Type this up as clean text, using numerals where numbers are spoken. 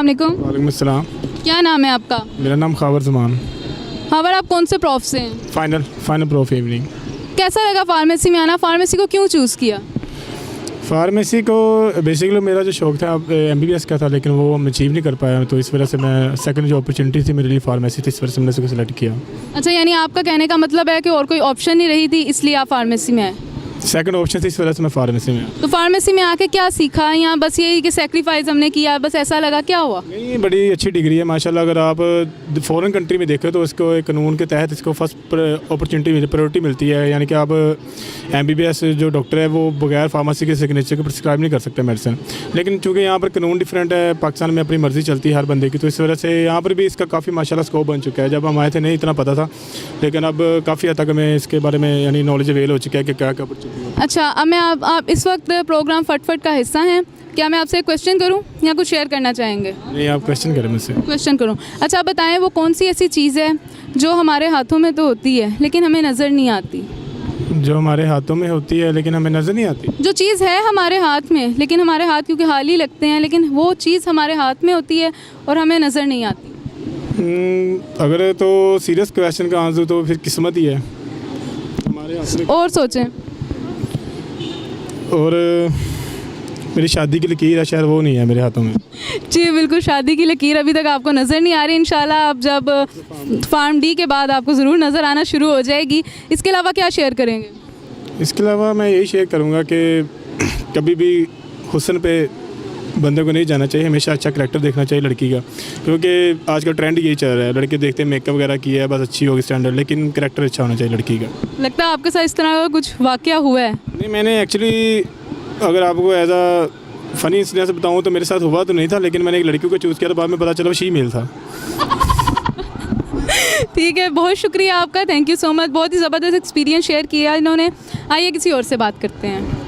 अस्सलाम वालेकुम। वालेकुम अस्सलाम। क्या नाम है आपका? मेरा नाम खावर ज़मान। खबर आप कौन से प्रॉफ से हैं? Final prof evening. कैसा लगा फार्मेसी में आना? फार्मेसी को क्यों चूज़ किया? फार्मेसी को बेसिकली मेरा जो शौक़ था MBBS का था, लेकिन वो मैं अचीव नहीं कर पाया, तो इस वजह से मैं सेकंड जो अपॉर्चुनिटी थी मेरे लिए फार्मेसी थी, इस वजह से मैंने इसको सेलेक्ट किया। अच्छा, यानी आपका कहने का मतलब है कि और कोई ऑप्शन नहीं रही थी इसलिए आप फार्मेसी में आए। सेकंड ऑप्शन थी, इस वजह से मैं फार्मेसी में आया। तो फार्मेसी में आके क्या सीखा? या बस यही कि सेक्रीफाइस हमने किया, बस ऐसा लगा? क्या हुआ? नहीं, बड़ी अच्छी डिग्री है माशाल्लाह। अगर आप फ़ॉरेन कंट्री में देखें तो इसको एक कानून के तहत इसको फर्स्ट अपॉर्चुनिटी प्रायोरिटी मिलती है, यानी कि आप MBBS जो डॉक्टर है वो बगैर फार्मेसी के सिग्नेचर के प्रिस्क्राइब नहीं कर सकते मेडिसिन। लेकिन चूँकि यहाँ पर कानून डिफरेंट है, पाकिस्तान में अपनी मर्ज़ी चलती है हर बंदे की, तो इस वजह से यहाँ पर भी इसका काफ़ी माशाल्लाह स्कोप बन चुका है। जब हम आए थे नहीं इतना पता था, लेकिन अब काफ़ी हद तक हमें इसके बारे में यानी नॉलेज अवेल हो चुका है कि क्या क्या अपॉर्चुनिटी है। अच्छा, अब मैं आप इस वक्त प्रोग्राम फटफट का हिस्सा हैं। क्या मैं आपसे एक क्वेश्चन करूं या कुछ शेयर करना चाहेंगे? नहीं, आप क्वेश्चन करें मुझसे। क्वेश्चन करूं। अच्छा, आप बताएं वो कौन सी ऐसी चीज़ है जो हमारे हाथों में तो होती है लेकिन हमें नज़र नहीं आती? जो हमारे हाथों में होती है लेकिन हमें नज़र नहीं आती। जो चीज़ है हमारे हाथ में लेकिन हमारे हाथ क्योंकि हाल ही लगते हैं, लेकिन वो चीज़ हमारे हाथ में होती है और हमें नज़र नहीं आती। अगर तो सीरियस क्वेश्चन का आंसर तो फिर किस्मत ही है हमारे हाथ में। और सोचें। और मेरी शादी की लकीर है, शायद वो नहीं है मेरे हाथों में। जी बिल्कुल, शादी की लकीर अभी तक आपको नज़र नहीं आ रही। इंशाल्लाह आप जब फार्म डी के बाद आपको ज़रूर नज़र आना शुरू हो जाएगी। इसके अलावा क्या शेयर करेंगे? इसके अलावा मैं यही शेयर करूँगा कि कभी भी हुस्न पे बंदे को नहीं जाना चाहिए, हमेशा अच्छा करैक्टर देखना चाहिए लड़की का, क्योंकि आज का ट्रेंड यही चल रहा है। लड़के देखते हैं मेकअप वगैरह किया है, बस अच्छी होगी स्टैंडर्ड, लेकिन करैक्टर अच्छा होना चाहिए लड़की का। लगता है आपके साथ इस तरह का कुछ वाक़या हुआ है? नहीं, मैंने एक्चुअली अगर आपको एज आ फ़नी इंसिडेंस बताऊँ तो मेरे साथ हुआ तो नहीं था, लेकिन मैंने एक लड़की को चूज़ किया तो बाद में पता चला वो शीमेल था। ठीक है, बहुत शुक्रिया आपका, थैंक यू सो मच। बहुत ही ज़बरदस्त एक्सपीरियंस शेयर किया इन्होंने। आइए किसी और से बात करते हैं।